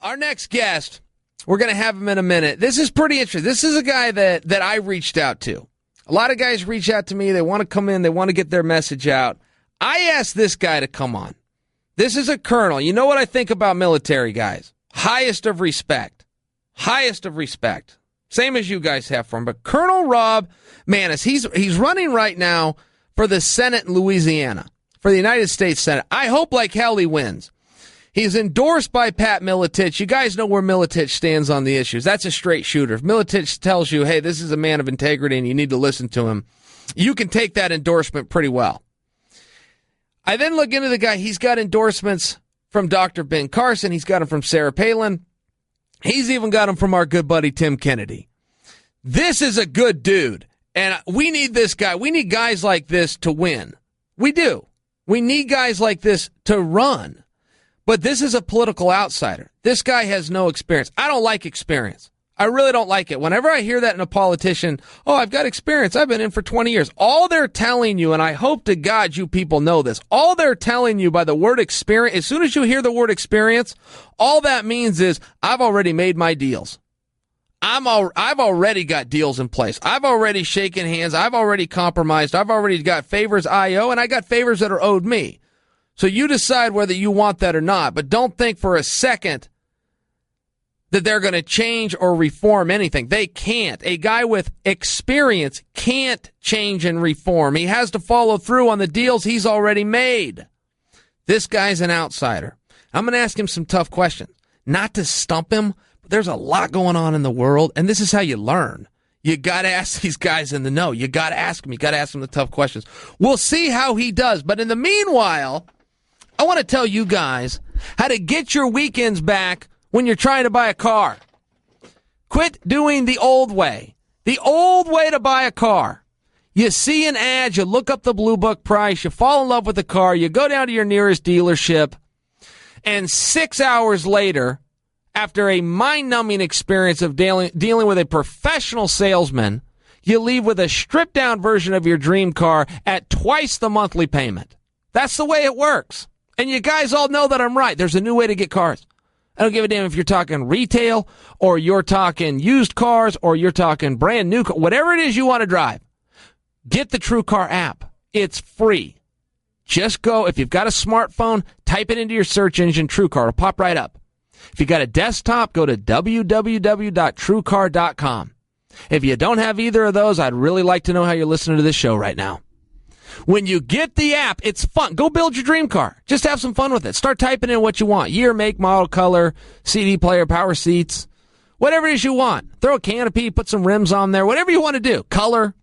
Our next guest, we're going to have him in a minute. This is pretty interesting. This is a guy that I reached out to. A lot of guys reach out to me. They want to come in. They want to get their message out. I asked this guy to come on. This is a colonel. You know what I think about military guys? Highest of respect. Highest of respect. Same as you guys have for him. But Colonel Rob Maness, he's running right now for the Senate in Louisiana, for the United States Senate. I hope like hell he wins. He's endorsed by Pat Miletich. You guys know where Miletich stands on the issues. That's a straight shooter. If Miletich tells you, hey, this is a man of integrity and you need to listen to him, you can take that endorsement pretty well. I then look into the guy. He's got endorsements from Dr. Ben Carson. He's got them from Sarah Palin. He's even got them from our good buddy Tim Kennedy. This is a good dude, and we need this guy. We need guys like this to win. We do. We need guys like this to run. But this is a political outsider. This guy has no experience. I don't like experience. I really don't like it. Whenever I hear that in a politician, oh, I've got experience. I've been in for 20 years. All they're telling you, and I hope to God you people know this, all they're telling you by the word experience, as soon as you hear the word experience, all that means is I've already made my deals. I've already got deals in place. I've already shaken hands. I've already compromised. I've already got favors I owe, and I got favors that are owed me. So you decide whether you want that or not, but don't think for a second that they're going to change or reform anything. They can't. A guy with experience can't change and reform. He has to follow through on the deals he's already made. This guy's an outsider. I'm going to ask him some tough questions. Not to stump him, but there's a lot going on in the world, and this is how you learn. You got to ask these guys in the know. You got to ask them. You got to ask them the tough questions. We'll see how he does, but in the meanwhile, I want to tell you guys how to get your weekends back when you're trying to buy a car. Quit doing the old way. The old way to buy a car. You see an ad, you look up the Blue Book price, you fall in love with the car, you go down to your nearest dealership, and 6 hours later, after a mind-numbing experience of dealing with a professional salesman, you leave with a stripped-down version of your dream car at twice the monthly payment. That's the way it works. And you guys all know that I'm right. There's a new way to get cars. I don't give a damn if you're talking retail or you're talking used cars or you're talking brand new cars. Whatever it is you want to drive, get the TrueCar app. It's free. Just go, if you've got a smartphone, type it into your search engine, TrueCar. It'll pop right up. If you got a desktop, go to www.truecar.com. If you don't have either of those, I'd really like to know how you're listening to this show right now. When you get the app, it's fun. Go build your dream car. Just have some fun with it. Start typing in what you want. Year, make, model, color, CD player, power seats, whatever it is you want. Throw a canopy, put some rims on there, whatever you want to do. Color.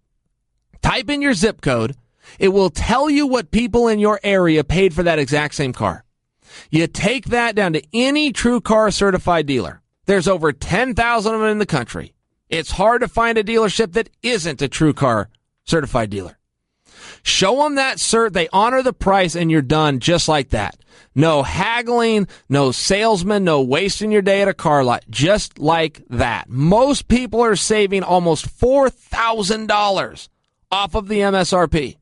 Type in your zip code. It will tell you what people in your area paid for that exact same car. You take that down to any TrueCar certified dealer. There's over 10,000 of them in the country. It's hard to find a dealership that isn't a TrueCar certified dealer. Show them that cert, they honor the price, and you're done just like that. No haggling, no salesman, no wasting your day at a car lot. Just like that. Most people are saving almost $4,000 off of the MSRP.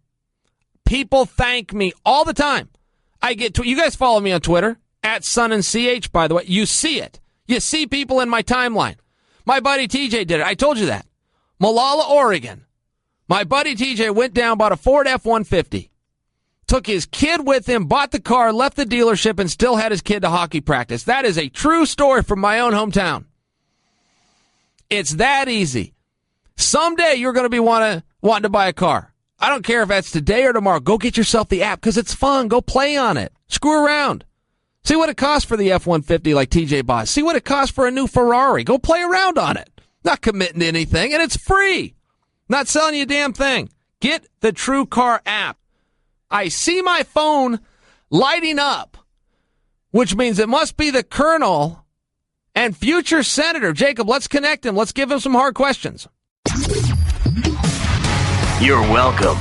People thank me all the time. You guys follow me on Twitter, @SonnenCH, by the way. You see it. You see people in my timeline. My buddy TJ did it. I told you that. Molalla, Oregon. My buddy TJ went down, bought a Ford F-150, took his kid with him, bought the car, left the dealership, and still had his kid to hockey practice. That is a true story from my own hometown. It's that easy. Someday you're going to be wanting to buy a car. I don't care if that's today or tomorrow. Go get yourself the app because it's fun. Go play on it. Screw around. See what it costs for the F-150 like TJ bought. See what it costs for a new Ferrari. Go play around on it. Not committing to anything, and it's free. Not selling you a damn thing. Get the TrueCar app. I see my phone lighting up, which means it must be the Colonel and future Senator. Jacob, let's connect him. Let's give him some hard questions. You're welcome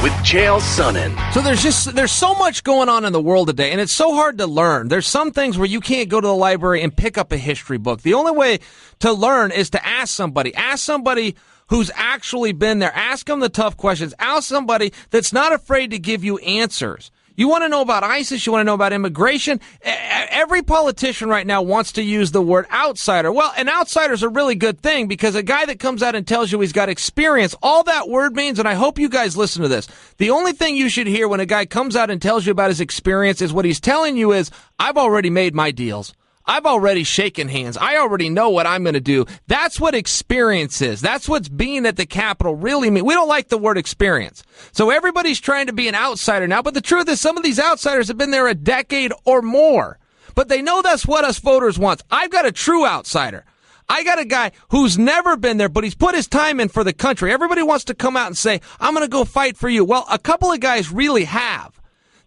with Chael Sonnen. So there's so much going on in the world today, and it's so hard to learn. There's some things where you can't go to the library and pick up a history book. The only way to learn is to ask somebody. Ask somebody who's actually been there. Ask them the tough questions. Ask somebody that's not afraid to give you answers. You want to know about ISIS? You want to know about immigration? Every politician right now wants to use the word outsider. Well, an outsider is a really good thing because a guy that comes out and tells you he's got experience, all that word means, and I hope you guys listen to this, the only thing you should hear when a guy comes out and tells you about his experience is what he's telling you is, I've already made my deals. I've already shaken hands. I already know what I'm going to do. That's what experience is. That's what's being at the Capitol really means. We don't like the word experience. So everybody's trying to be an outsider now. But the truth is some of these outsiders have been there a decade or more. But they know that's what us voters want. I've got a true outsider. I got a guy who's never been there, but he's put his time in for the country. Everybody wants to come out and say, I'm going to go fight for you. Well, a couple of guys really have.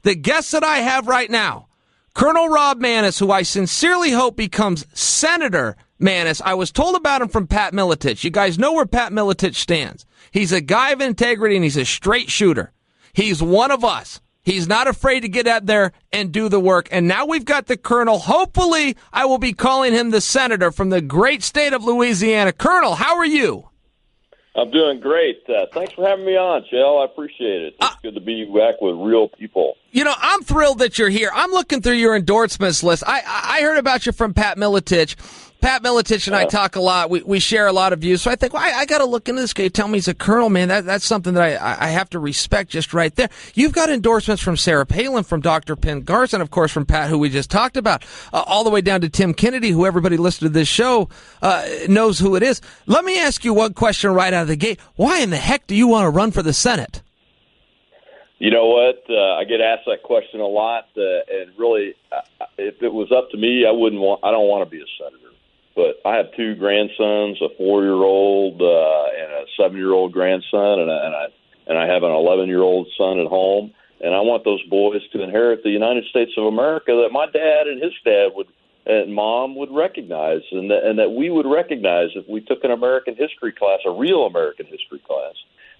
The guests that I have right now, Colonel Rob Maness, who I sincerely hope becomes Senator Maness. I was told about him from Pat Miletich. You guys know where Pat Miletich stands. He's a guy of integrity, and he's a straight shooter. He's one of us. He's not afraid to get out there and do the work. And now we've got the Colonel. Hopefully, I will be calling him the Senator from the great state of Louisiana. Colonel, how are you? I'm doing great. Thanks for having me on, Chael. I appreciate it. It's good to be back with real people. You know, I'm thrilled that you're here. I'm looking through your endorsements list. I heard about you from Pat Miletich. Pat Miletich and I talk a lot. We share a lot of views. So I think, well, I got to look into this guy. Tell me he's a colonel, man. That's something that I have to respect just right there. You've got endorsements from Sarah Palin, from Dr. Penn Garson, of course, from Pat, who we just talked about, all the way down to Tim Kennedy, who everybody listening to this show knows who it is. Let me ask you one question right out of the gate. Why in the heck do you want to run for the Senate? You know what? I get asked that question a lot, and really, if it was up to me, I don't want to be a senator. But I have two grandsons, a 4-year-old and a 7-year-old grandson, and I have an 11-year-old son at home. And I want those boys to inherit the United States of America that my dad and his dad and mom would recognize, and that we would recognize if we took an American history class, a real American history class.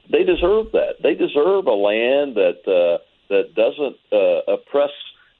They deserve that. They deserve a land that doesn't oppress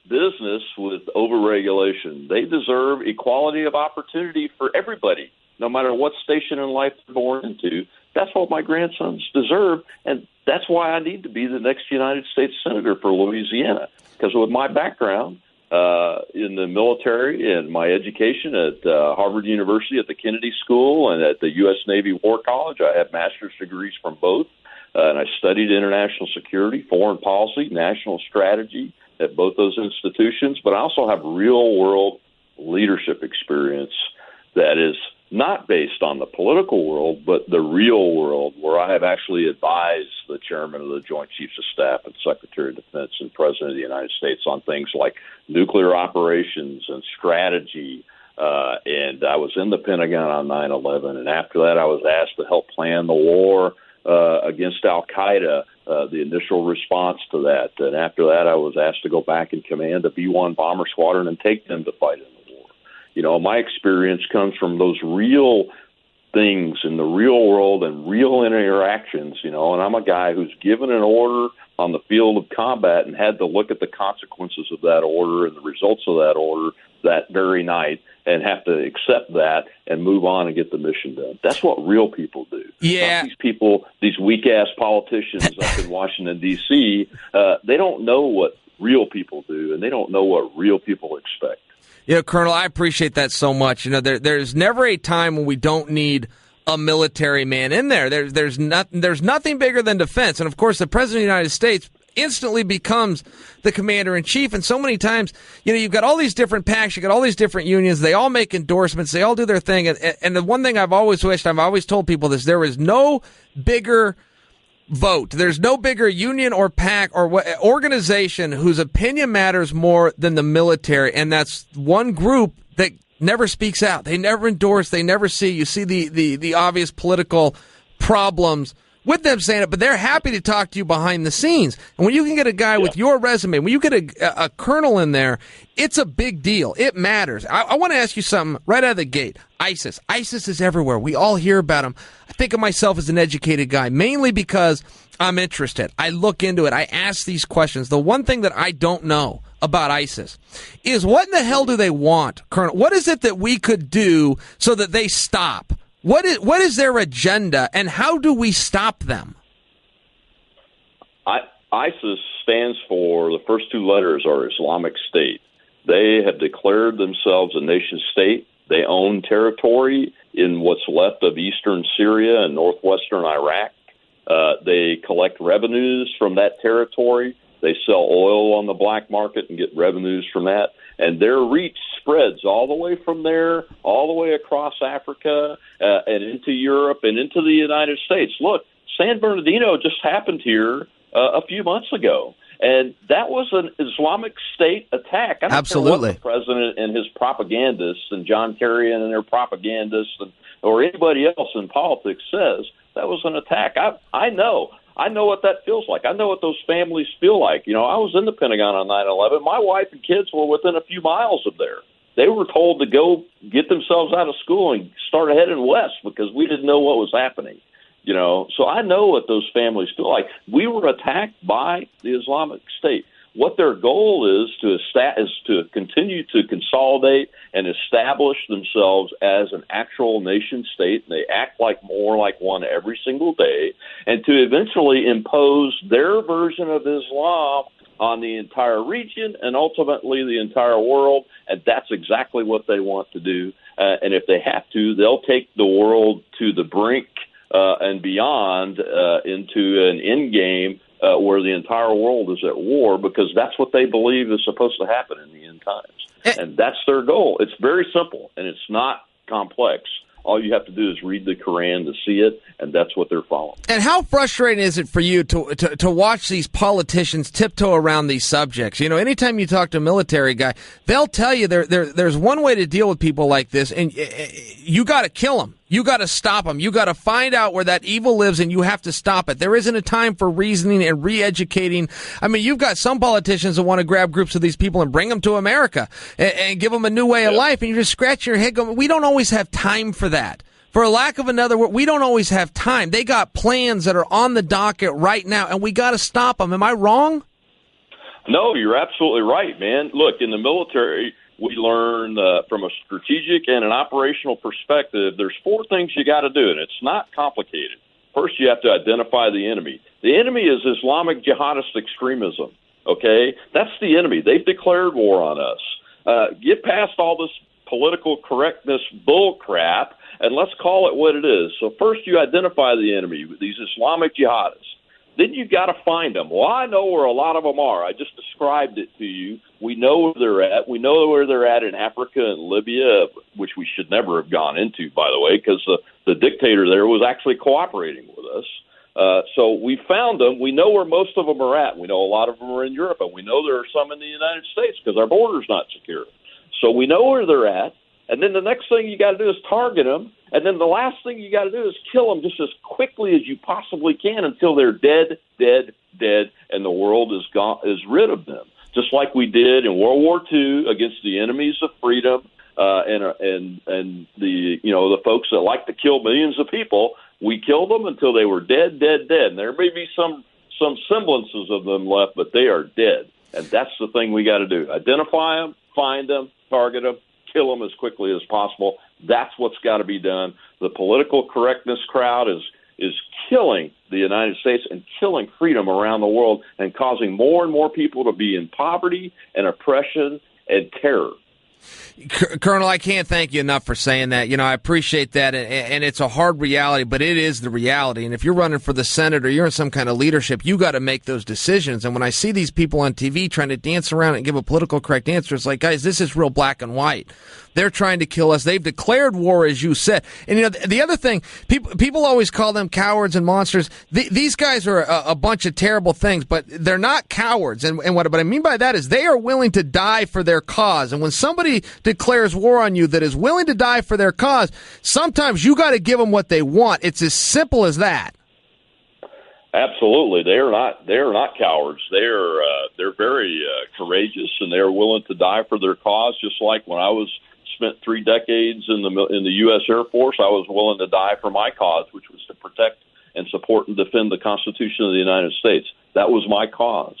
business with overregulation. They deserve equality of opportunity for everybody, no matter what station in life they're born into. That's what my grandsons deserve, and that's why I need to be the next United States Senator for Louisiana, because with my background in the military and my education at Harvard University, at the Kennedy School, and at the U.S. Navy War College, I have master's degrees from both, and I studied international security, foreign policy, national strategy, at both those institutions, but I also have real-world leadership experience that is not based on the political world, but the real world, where I have actually advised the chairman of the Joint Chiefs of Staff and Secretary of Defense and President of the United States on things like nuclear operations and strategy. And I was in the Pentagon on 9/11, and after that I was asked to help plan the war against al-Qaeda, the initial response to that. And after that, I was asked to go back and command the B-1 bomber squadron and take them to fight in the war. You know, my experience comes from those real things in the real world and real interactions, you know, and I'm a guy who's given an order on the field of combat and had to look at the consequences of that order and the results of that order that very night and have to accept that and move on and get the mission done. That's what real people do. Yeah. Not these people, these weak-ass politicians up in Washington, D.C., they don't know what real people do, and they don't know what real people expect. You know, Colonel, I appreciate that so much. You know, there's never a time when we don't need a military man in there. There's nothing bigger than defense. And, of course, the President of the United States instantly becomes the commander-in-chief. And so many times, you know, you've got all these different packs, you've got all these different unions, they all make endorsements, they all do their thing. And the one thing I've always wished, I've always told people this, there is no bigger vote. There's no bigger union or pack or organization whose opinion matters more than the military. And that's one group that never speaks out. They never endorse. They never see. You see the obvious political problems with them saying it, but they're happy to talk to you behind the scenes. And when you can get a guy with your resume, when you get a colonel in there, it's a big deal. It matters. I want to ask you something right out of the gate. ISIS. ISIS is everywhere. We all hear about them. I think of myself as an educated guy, mainly because I'm interested. I look into it. I ask these questions. The one thing that I don't know about ISIS is what in the hell do they want, Colonel? What is it that we could do so that they stop? What is their agenda, and how do we stop them? ISIS stands for, the first two letters are Islamic State. They have declared themselves a nation state. They own territory in what's left of eastern Syria and northwestern Iraq. They collect revenues from that territory. They sell oil on the black market and get revenues from that. And their reach spreads all the way from there, all the way across Africa and into Europe and into the United States. Look, San Bernardino just happened here a few months ago. And that was an Islamic State attack. I don't Absolutely. care what the president and his propagandists and John Kerry and their propagandists or anybody else in politics says that was an attack. I know. I know what that feels like. I know what those families feel like. You know, I was in the Pentagon on 9/11. My wife and kids were within a few miles of there. They were told to go get themselves out of school and start heading west because we didn't know what was happening. You know, so I know what those families feel like. We were attacked by the Islamic State. What their goal is to continue to consolidate and establish themselves as an actual nation state, and they act more like one every single day, and to eventually impose their version of Islam on the entire region and ultimately the entire world, and that's exactly what they want to do. And if they have to, they'll take the world to the brink and beyond into an end game where the entire world is at war, because that's what they believe is supposed to happen in the end times. And that's their goal. It's very simple, and it's not complex. All you have to do is read the Quran to see it, and that's what they're following. And how frustrating is it for you to watch these politicians tiptoe around these subjects? You know, anytime you talk to a military guy, they'll tell you there's one way to deal with people like this, and you got to kill them. You got to stop them. You got to find out where that evil lives, and you have to stop it. There isn't a time for reasoning and re-educating. I mean, you've got some politicians that want to grab groups of these people and bring them to America and give them a new way of life, and you just scratch your head going, we don't always have time for that. For a lack of another word, we don't always have time. They got plans that are on the docket right now, and we got to stop them. Am I wrong? No, you're absolutely right, man. Look, in the military, we learn from a strategic and an operational perspective, there's four things you got to do, and it's not complicated. First, you have to identify the enemy. The enemy is Islamic jihadist extremism, okay? That's the enemy. They've declared war on us. Get past all this political correctness bull crap, and let's call it what it is. So first, you identify the enemy, these Islamic jihadists. Then you got to find them. Well, I know where a lot of them are. I just described it to you. We know where they're at. We know where they're at in Africa and Libya, which we should never have gone into, by the way, because the dictator there was actually cooperating with us. So we found them. We know where most of them are at. We know a lot of them are in Europe, and we know there are some in the United States because our border's not secure. So we know where they're at. And then the next thing you got to do is target them. And then the last thing you got to do is kill them just as quickly as you possibly can until they're dead, and the world is rid of them. Just like we did in World War II against the enemies of freedom and the folks that like to kill millions of people. We killed them until they were dead. And there may be some semblances of them left, but they are dead. And that's the thing we got to do: identify them, find them, target them, kill them as quickly as possible. That's what's got to be done. The political correctness crowd is killing the United States and killing freedom around the world and causing more and more people to be in poverty and oppression and terror. Colonel, I can't thank you enough for saying that. You know, I appreciate that, and it's a hard reality, but it is the reality. And if you're running for the Senate or you're in some kind of leadership, you got to make those decisions. And when I see these people on TV trying to dance around and give a political correct answer, it's like, guys, this is real black and white. They're trying to kill us. They've declared war, as you said. And, you know, the other thing, people always call them cowards and monsters. These guys are a bunch of terrible things, but they're not cowards. And what I mean by that is they are willing to die for their cause. And when somebody declares war on you that is willing to die for their cause, sometimes you got to give them what they want. It's as simple as that. Absolutely, they are not cowards. They're very courageous, and they are willing to die for their cause. Just like when I spent 3 decades in the U.S. Air Force, I was willing to die for my cause, which was to protect and support and defend the Constitution of the United States. That was my cause.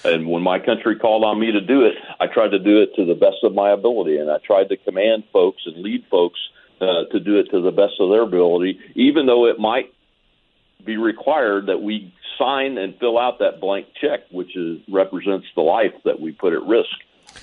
And when my country called on me to do it, I tried to do it to the best of my ability, and I tried to command folks and lead folks to do it to the best of their ability, even though it might be required that we sign and fill out that blank check, which represents the life that we put at risk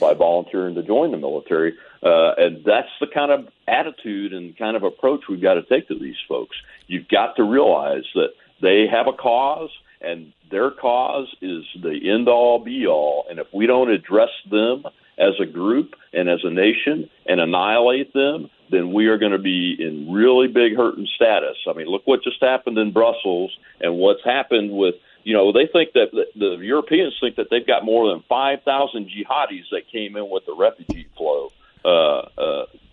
by volunteering to join the military. And that's the kind of attitude and kind of approach we've got to take to these folks. You've got to realize that they have a cause, and their cause is the end-all, be-all. And if we don't address them as a group and as a nation and annihilate them, then we are going to be in really big hurting status. I mean, look what just happened in Brussels and what's happened with, they think that the Europeans think that they've got more than 5,000 jihadis that came in with the refugee flow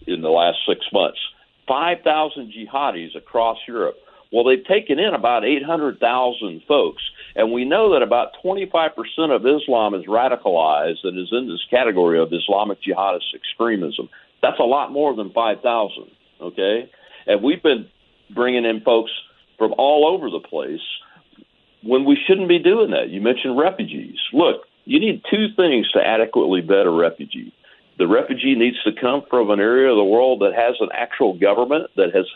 in the last 6 months. 5,000 jihadis across Europe. Well, they've taken in about 800,000 folks, and we know that about 25% of Islam is radicalized and is in this category of Islamic jihadist extremism. That's a lot more than 5,000, okay? And we've been bringing in folks from all over the place when we shouldn't be doing that. You mentioned refugees. Look, you need two things to adequately vet a refugee. The refugee needs to come from an area of the world that has an actual government that has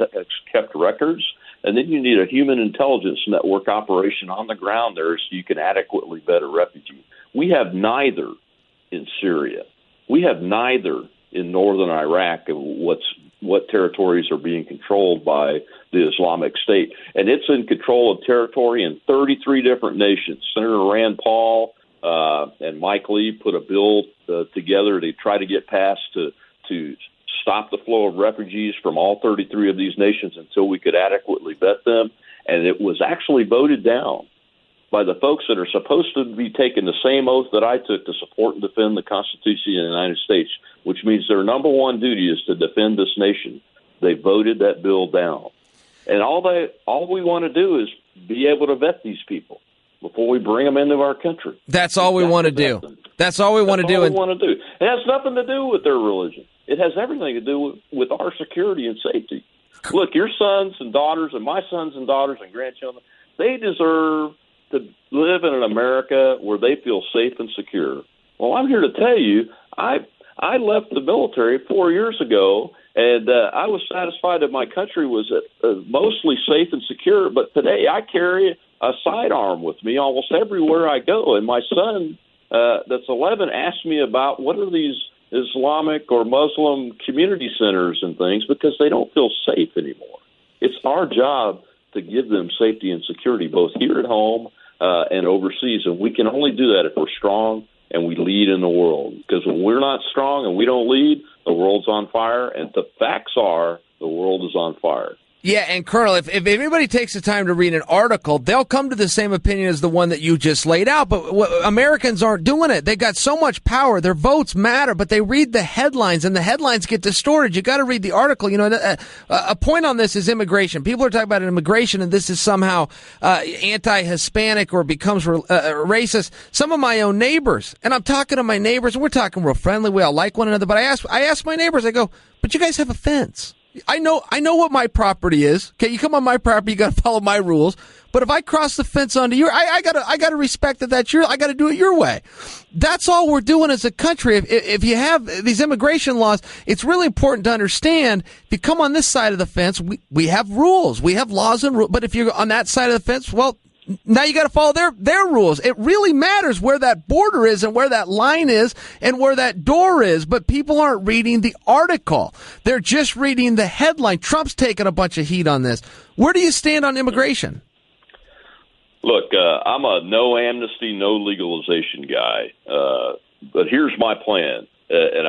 kept records, and then you need a human intelligence network operation on the ground there so you can adequately vet a refugee. We have neither in Syria. We have neither in northern Iraq, what territories are being controlled by the Islamic State. And it's in control of territory in 33 different nations. Senator Rand Paul and Mike Lee put a bill together to try to get passed to stop the flow of refugees from all 33 of these nations until we could adequately vet them. And it was actually voted down by the folks that are supposed to be taking the same oath that I took to support and defend the Constitution of the United States, which means their number one duty is to defend this nation. They voted that bill down. And all we want to do is be able to vet these people before we bring them into our country. That's all we want to do. That's all we want to do. It has nothing to do with their religion. It has everything to do with our security and safety. Look, your sons and daughters and my sons and daughters and grandchildren, they deserve to live in an America where they feel safe and secure. Well, I'm here to tell you, I left the military 4 years ago, and I was satisfied that my country was mostly safe and secure. But today I carry a sidearm with me almost everywhere I go. And my son, that's 11, asked me about what are these Islamic or Muslim community centers and things because they don't feel safe anymore. It's our job to give them safety and security both here at home and overseas. And we can only do that if we're strong and we lead in the world. Because when we're not strong and we don't lead, the world's on fire. And the facts are the world is on fire. Yeah, and Colonel, if anybody takes the time to read an article, they'll come to the same opinion as the one that you just laid out. But Americans aren't doing it. They got so much power. Their votes matter, but they read the headlines, and the headlines get distorted. You got to read the article. A point on this is immigration. People are talking about immigration, and this is somehow anti-Hispanic or becomes racist. Some of my own neighbors, and I'm talking to my neighbors, and we're talking real friendly. We all like one another. But I ask my neighbors, I go, but you guys have a fence. I know what my property is. Okay, you come on my property, you got to follow my rules. But if I cross the fence onto your, I gotta respect that's your. I got to do it your way. That's all we're doing as a country. If you have these immigration laws, it's really important to understand. If you come on this side of the fence, we have rules, we have laws and rules. But if you're on that side of the fence, well, now you got to follow their rules. It really matters where that border is and where that line is and where that door is. But people aren't reading the article. They're just reading the headline. Trump's taking a bunch of heat on this. Where do you stand on immigration? Look, I'm a no amnesty, no legalization guy. But here's my plan. And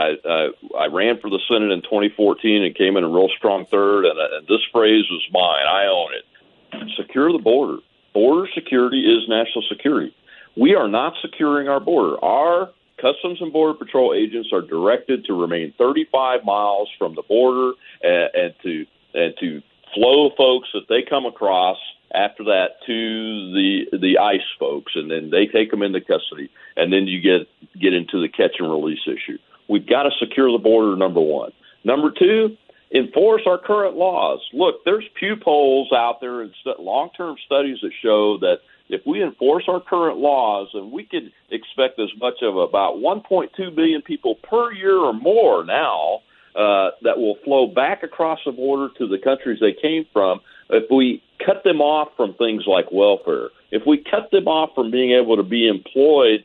I ran for the Senate in 2014 and came in a real strong third. And this phrase was mine. I own it. Secure the border. Border security is national security. We are not securing our border. Our Customs and Border Patrol agents are directed to remain 35 miles from the border and to flow folks that they come across after that to the ICE folks, and then they take them into custody, and then you get into the catch and release issue. We've got to secure the border, number one. Number two, enforce our current laws. Look, there's Pew polls out there and long-term studies that show that if we enforce our current laws, and we could expect as much of about 1.2 billion people per year or more now that will flow back across the border to the countries they came from, if we cut them off from things like welfare, if we cut them off from being able to be employed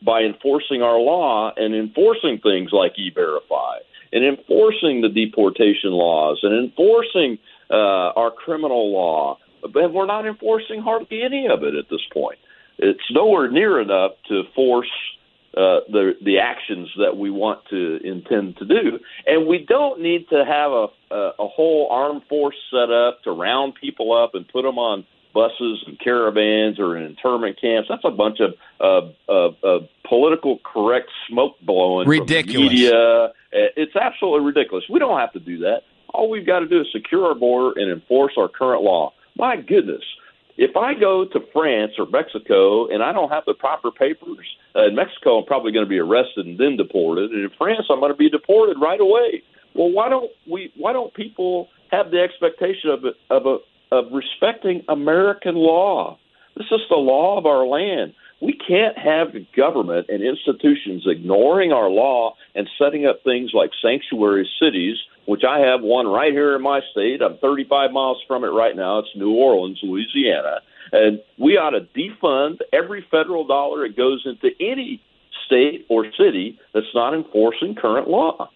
by enforcing our law and enforcing things like E-Verify and enforcing the deportation laws and enforcing our criminal law, but we're not enforcing hardly any of it at this point. It's nowhere near enough to force the actions that we want to intend to do. And we don't need to have a whole armed force set up to round people up and put them on buses and caravans or in internment camps. That's a bunch of political correct smoke blowing. Ridiculous. From the media. It's absolutely ridiculous. We don't have to do that. All we've got to do is secure our border and enforce our current law. My goodness. If I go to France or Mexico and I don't have the proper papers, in Mexico I'm probably going to be arrested and then deported, and in France I'm going to be deported right away. Well, why don't people have the expectation of respecting American law? This is the law of our land. We can't have the government and institutions ignoring our law and setting up things like sanctuary cities, which I have one right here in my state. I'm 35 miles from it right now. It's New Orleans, Louisiana. And we ought to defund every federal dollar that goes into any state or city that's not enforcing current law.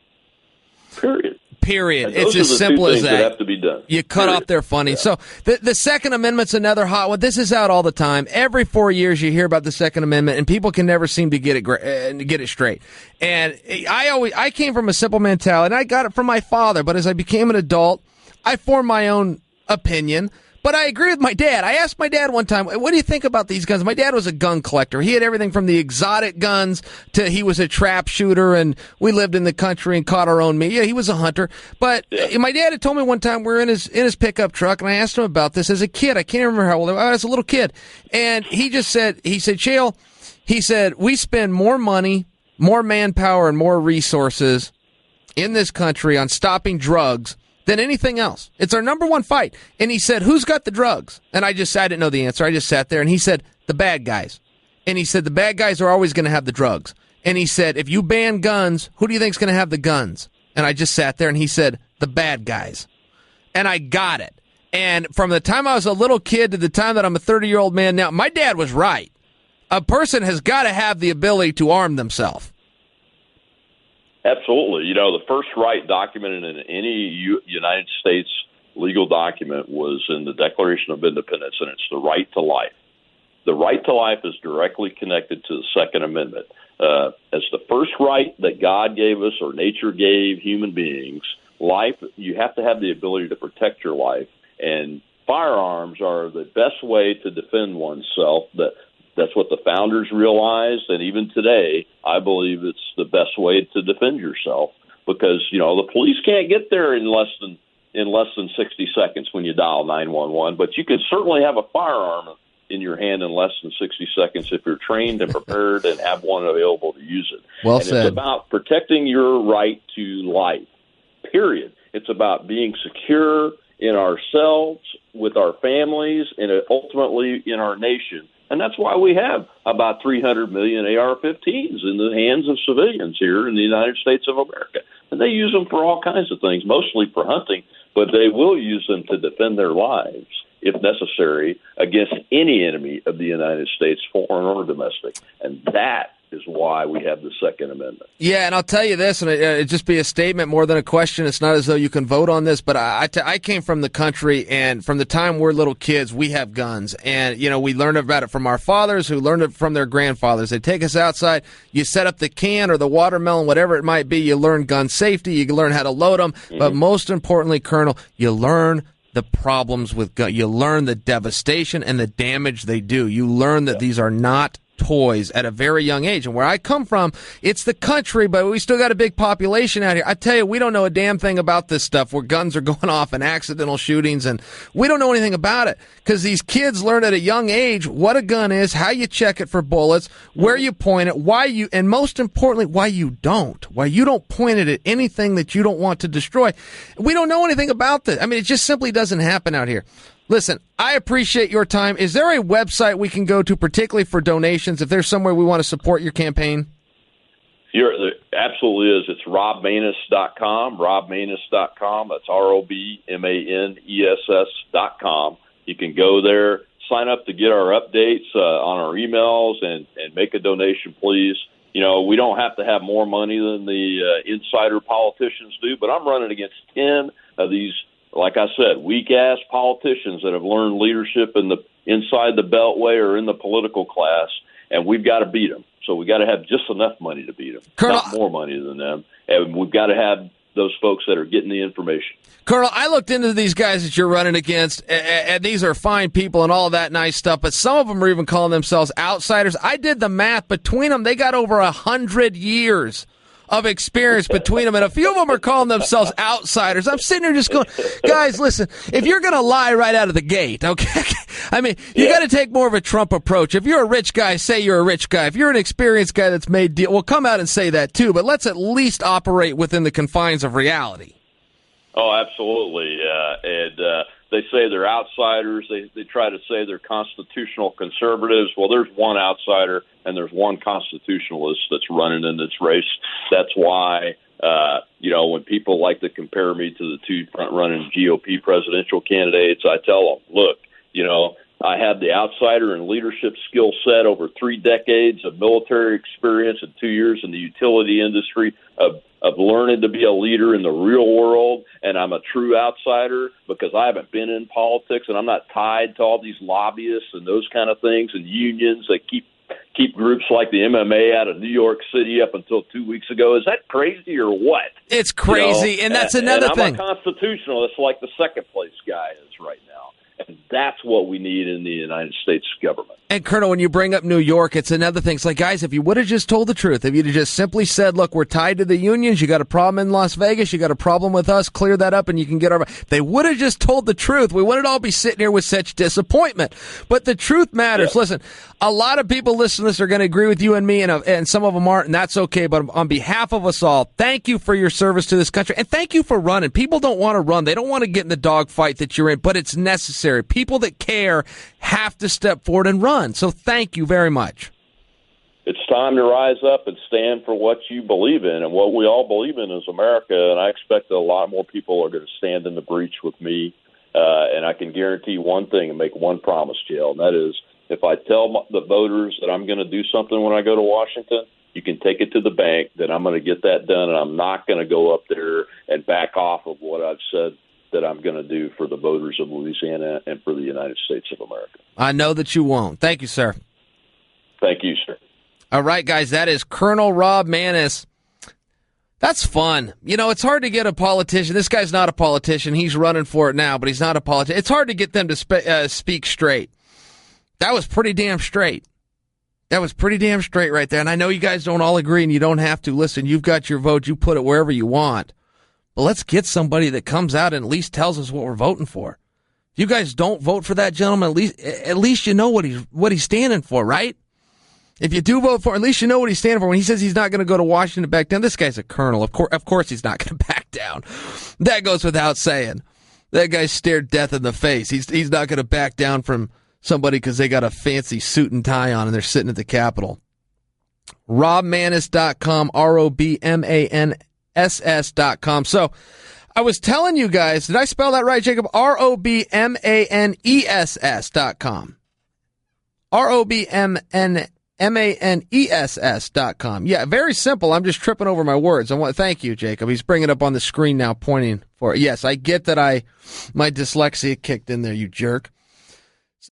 Period. It's as simple as that. Have to be done. You cut off their funding. Yeah. So the Second Amendment's another hot one. This is out all the time. Every 4 years you hear about the Second Amendment, and people can never seem to get it straight. And I came from a simple mentality, and I got it from my father. But as I became an adult, I formed my own opinion. But I agree with my dad. I asked my dad one time, what do you think about these guns? My dad was a gun collector. He had everything from the exotic guns to he was a trap shooter, and we lived in the country and caught our own meat. Yeah, he was a hunter. But my dad had told me one time we were in his pickup truck, and I asked him about this as a kid. I can't remember how old I was. I was a little kid. And he said, Chael, he said, we spend more money, more manpower, and more resources in this country on stopping drugs than anything else. It's our number one fight. And he said, who's got the drugs? And I didn't know the answer. I just sat there, and he said, the bad guys. And he said, the bad guys are always going to have the drugs. And he said, if you ban guns, who do you think is going to have the guns? And I just sat there, and he said, the bad guys. And I got it. And from the time I was a little kid to the time that I'm a 30-year-old man now, my dad was right. A person has got to have the ability to arm themselves. Absolutely. You know, the first right documented in any United States legal document was in the Declaration of Independence, and it's the right to life. The right to life is directly connected to the Second Amendment. As the first right that God gave us or nature gave human beings, life, you have to have the ability to protect your life, and firearms are the best way to defend oneself. That's what the founders realized, and even today, I believe it's the best way to defend yourself because, you know, the police can't get there in less than 60 seconds when you dial 911, but you can certainly have a firearm in your hand in less than 60 seconds if you're trained and prepared and have one available to use it. Well said. It's about protecting your right to life, period. It's about being secure in ourselves, with our families, and ultimately in our nation. And that's why we have about 300 million AR-15s in the hands of civilians here in the United States of America. And they use them for all kinds of things, mostly for hunting, but they will use them to defend their lives, if necessary, against any enemy of the United States, foreign or domestic. And that is why we have the Second Amendment. Yeah, and I'll tell you this, and it'd just be a statement more than a question. It's not as though you can vote on this, but I came from the country, and from the time we're little kids, we have guns. And, you know, we learned about it from our fathers who learned it from their grandfathers. They take us outside, you set up the can or the watermelon, whatever it might be, you learn gun safety, you learn how to load them, but most importantly, Colonel, you learn the problems with guns. You learn the devastation and the damage they do. You learn that these are not toys at a very young age. And where I come from, it's the country, but we still got a big population out here. I tell you, we don't know a damn thing about this stuff where guns are going off and accidental shootings, and we don't know anything about it because these kids learn at a young age what a gun is, how you check it for bullets, where you point it, and most importantly, why you don't point it at anything that you don't want to destroy. We don't know anything about this. I mean, it just simply doesn't happen out here. Listen, I appreciate your time. Is there a website we can go to, particularly for donations, if there's somewhere we want to support your campaign? Absolutely is. It's robmaness.com, robmaness.com. That's ROBMANESS.com. You can go there, sign up to get our updates on our emails, and make a donation, please. You know, we don't have to have more money than the insider politicians do, but I'm running against 10 of these, like I said, weak-ass politicians that have learned leadership inside the Beltway or in the political class, and we've got to beat them. So we got to have just enough money to beat them, not more money than them. And we've got to have those folks that are getting the information. Colonel, I looked into these guys that you're running against, and these are fine people and all that nice stuff, but some of them are even calling themselves outsiders. I did the math between them. They got over 100 years of experience between them, and a few of them are calling themselves outsiders. I'm sitting here just going, guys, listen, if you're going to lie right out of the gate, okay, I mean, you got to take more of a Trump approach. If you're a rich guy, say you're a rich guy. If you're an experienced guy that's made deal, well, come out and say that too, but let's at least operate within the confines of reality. Oh, absolutely. They say they're outsiders. They try to say they're constitutional conservatives. Well, there's one outsider and there's one constitutionalist that's running in this race. That's why, when people like to compare me to the two front-running GOP presidential candidates, I tell them, look, I have the outsider and leadership skill set over 3 decades of military experience and 2 years in the utility industry of learning to be a leader in the real world, and I'm a true outsider because I haven't been in politics and I'm not tied to all these lobbyists and those kind of things and unions that keep groups like the MMA out of New York City up until 2 weeks ago. Is that crazy or what? It's crazy, and that's another thing. I'm a constitutionalist like the second place guy is right now. And that's what we need in the United States government. And, Colonel, when you bring up New York, it's another thing. It's like, guys, if you would have just told the truth, if you'd have just simply said, look, we're tied to the unions, you got a problem in Las Vegas, you got a problem with us, clear that up and you can get our... They would have just told the truth. We wouldn't all be sitting here with such disappointment. But the truth matters. Yeah. Listen, a lot of people listening to this are going to agree with you and me, and some of them aren't, and that's okay. But on behalf of us all, thank you for your service to this country, and thank you for running. People don't want to run. They don't want to get in the dogfight that you're in, but it's necessary. People that care have to step forward and run. So thank you very much. It's time to rise up and stand for what you believe in, and what we all believe in is America, and I expect that a lot more people are going to stand in the breach with me, and I can guarantee one thing and make one promise, Chael, and that is if I tell the voters that I'm going to do something when I go to Washington, you can take it to the bank that I'm going to get that done, and I'm not going to go up there and back off of what I've said that I'm going to do for the voters of Louisiana and for the United States of America. I know that you won't. Thank you, sir. Thank you, sir. All right, guys, that is Colonel Rob Maness. That's fun. It's hard to get a politician. This guy's not a politician. He's running for it now, but he's not a politician. It's hard to get them to speak straight. That was pretty damn straight. That was pretty damn straight right there. And I know you guys don't all agree, and you don't have to. Listen, you've got your vote. You put it wherever you want. But let's get somebody that comes out and at least tells us what we're voting for. If you guys don't vote for that gentleman, at least you know what he's standing for, right? If you do vote for, at least you know what he's standing for. When he says he's not going to go to Washington to back down, this guy's a colonel. Of course he's not going to back down. That goes without saying. That guy stared death in the face. He's not going to back down from somebody because they got a fancy suit and tie on and they're sitting at the Capitol. RobManess.com, RobManess.com. So I was telling you guys, did I spell that right, Jacob? RobManess.com. RobManess.com. Yeah, very simple. I'm just tripping over my words. Thank you, Jacob. He's bringing it up on the screen now, pointing for it. Yes, I get that my dyslexia kicked in there, you jerk.